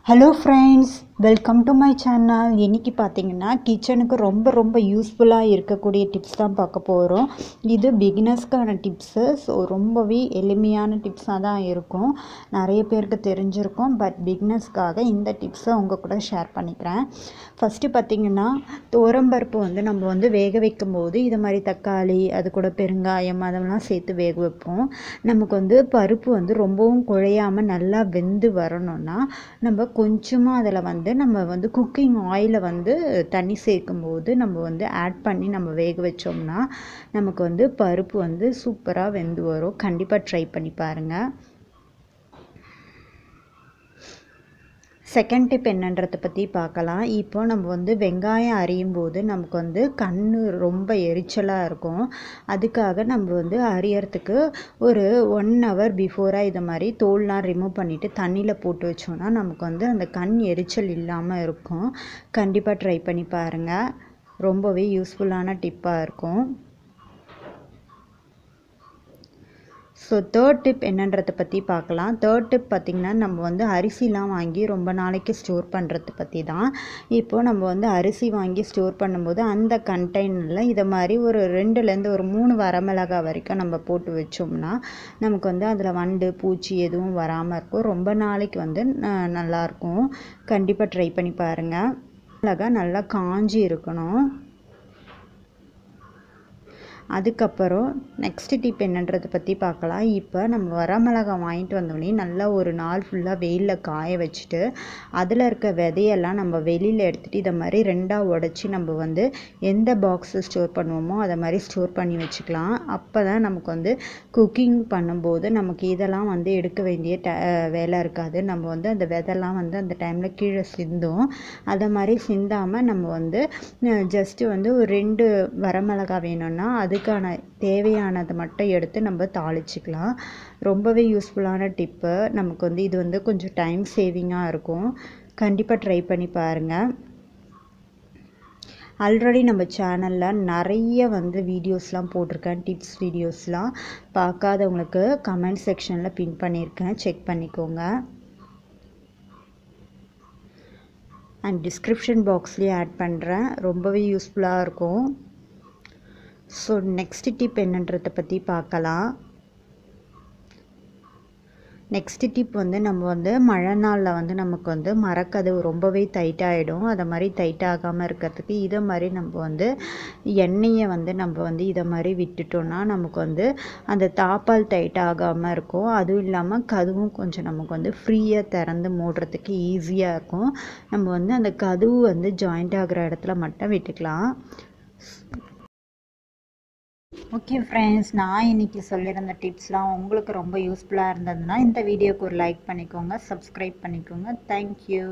Hello friends, welcome to my channel. இன்றைக்கி பார்த்தீங்கன்னா கிச்சனுக்கு ரொம்ப யூஸ்ஃபுல்லாக இருக்கக்கூடிய டிப்ஸ் தான் பார்க்க போகிறோம். இது பிகினர்ஸ்க்கான டிப்ஸு. ஸோ ரொம்பவே எளிமையான டிப்ஸாக தான் இருக்கும். நிறைய பேருக்கு தெரிஞ்சிருக்கும். பட் பிகினர்ஸ்க்காக இந்த டிப்ஸை உங்கள் கூட ஷேர் பண்ணிக்கிறேன். ஃபஸ்ட்டு பார்த்திங்கன்னா, துவரம்பருப்பு நம்ம வேக வைக்கும்போது இது மாதிரி தக்காளி, அது கூட பெருங்காயம் அதெல்லாம் சேர்த்து வேக வைப்போம். நமக்கு பருப்பு ரொம்பவும் குழையாமல் நல்லா வெந்து வரணும்னா நம்ம கொஞ்சமாக அதில் நம்ம குக்கிங் ஆயிலை தண்ணி சேர்க்கும்போது நம்ம ஆட் பண்ணி நம்ம வேக வச்சோம்னா நமக்கு பருப்பு சூப்பராக வெந்து வரும். கண்டிப்பாக ட்ரை பண்ணி பாருங்கள். செகண்ட் டிப் என்னன்றதை பற்றி பார்க்கலாம். இப்போ நம்ம வெங்காயம் அரியும் போது நமக்கு கண் ரொம்ப எரிச்சலாக இருக்கும். அதுக்காக நம்ம அரியறதுக்கு ஒரு 1 hour பிஃபோராக இதை மாதிரி தோல்லாம் ரிமூவ் பண்ணிவிட்டு தண்ணியில் போட்டு வச்சோன்னா நமக்கு அந்த கண் எரிச்சல் இல்லாமல் இருக்கும். கண்டிப்பாக ட்ரை பண்ணி பாருங்கள். ரொம்பவே யூஸ்ஃபுல்லான டிப்பாக இருக்கும். ஸோ தேர்ட் டிப் என்னன்றதை பற்றி பார்க்கலாம். தேர்ட் டிப் பார்த்திங்கன்னா, நம்ம அரிசிலாம் வாங்கி ரொம்ப நாளைக்கு ஸ்டோர் பண்ணுறது பற்றி தான். இப்போது நம்ம அரிசி வாங்கி ஸ்டோர் பண்ணும்போது அந்த கண்டெய்னரில் இதை மாதிரி ஒரு 2லேருந்து ஒரு 3 வரமிளகாய் வரைக்கும் நம்ம போட்டு வச்சோம்னா நமக்கு அதில் வண்டு பூச்சி எதுவும் வராமல் இருக்கும். ரொம்ப நாளைக்கு நல்லாயிருக்கும். கண்டிப்பாக ட்ரை பண்ணி பாருங்கள். மிளகாய் நல்லா காஞ்சி இருக்கணும். அதுக்கப்புறம் நெக்ஸ்ட் டிப் என்னன்றதை பற்றி பார்க்கலாம். இப்போ நம்ம வரமிளகாய் வாங்கிட்டு வந்தோடனே நல்லா ஒரு நாள் ஃபுல்லாக வெயிலில் காய வச்சுட்டு அதில் இருக்க விதையெல்லாம் நம்ம வெளியில் எடுத்துகிட்டு இதை மாதிரி 2ஆக உடச்சி நம்ம எந்த பாக்ஸு ஸ்டோர் பண்ணுவோமோ அதை மாதிரி ஸ்டோர் பண்ணி வச்சுக்கலாம். அப்போ தான் நமக்கு குக்கிங் பண்ணும்போது நமக்கு இதெல்லாம் எடுக்க வேண்டிய வேலை இருக்காது. நம்ம அந்த விதைலாம் அந்த டைமில் கீழே சிந்தும். அதை மாதிரி சிந்தாமல் நம்ம ஜஸ்ட்டு ஒரு 2 வரமிளகாய் வேணும்னா அதுக்கான தேவையானதை மட்டும் எடுத்து நம்ம தாளிச்சிக்கலாம். ரொம்பவே யூஸ்ஃபுல்லான டிப்பு. நமக்கு இது கொஞ்சம் டைம் சேவிங்காக இருக்கும். கண்டிப்பாக ட்ரை பண்ணி பாருங்கள். ஆல்ரெடி நம்ம சேனலில் நிறைய வீடியோஸ்லாம் போட்டிருக்கேன். டிப்ஸ் வீடியோஸ்லாம் பார்க்காதவங்களுக்கு கமெண்ட் செக்ஷனில் பின் பண்ணியிருக்கேன். செக் பண்ணிக்கோங்க. அண்ட் டிஸ்கிரிப்ஷன் பாக்ஸ்லேயும் ஆட் பண்ணுறேன். ரொம்பவே யூஸ்ஃபுல்லாக இருக்கும். ஸோ நெக்ஸ்ட் டிப் என்னன்றதை பற்றி பார்க்கலாம். நெக்ஸ்ட் டிப் நம்ம மழை நாளில் நமக்கு மரக்கதவு ரொம்பவே டைட்டாகிடும். அதை மாதிரி டைட் ஆகாமல் இருக்கிறதுக்கு இதை மாதிரி நம்ம எண்ணெயை நம்ம இதை மாதிரி விட்டுட்டோன்னா நமக்கு அந்த தாப்பால் டைட் ஆகாமல் இருக்கும். அதுவும் இல்லாமல் கதவும் கொஞ்சம் நமக்கு ஃப்ரீயாக திறந்து மூடுறதுக்கு ஈஸியாக இருக்கும். நம்ம அந்த கதவு ஜாயிண்ட் ஆகிற இடத்துல மட்டும் விட்டுக்கலாம். ஓகே ஃப்ரெண்ட்ஸ், நான் இன்றைக்கி சொல்லியிருந்த டிப்ஸ்லாம் உங்களுக்கு ரொம்ப யூஸ்ஃபுல்லாக இருந்ததுன்னா இந்த வீடியோக்கு ஒரு லைக் பண்ணிக்கோங்க, சப்ஸ்கிரைப் பண்ணிக்கோங்க. தேங்க்யூ.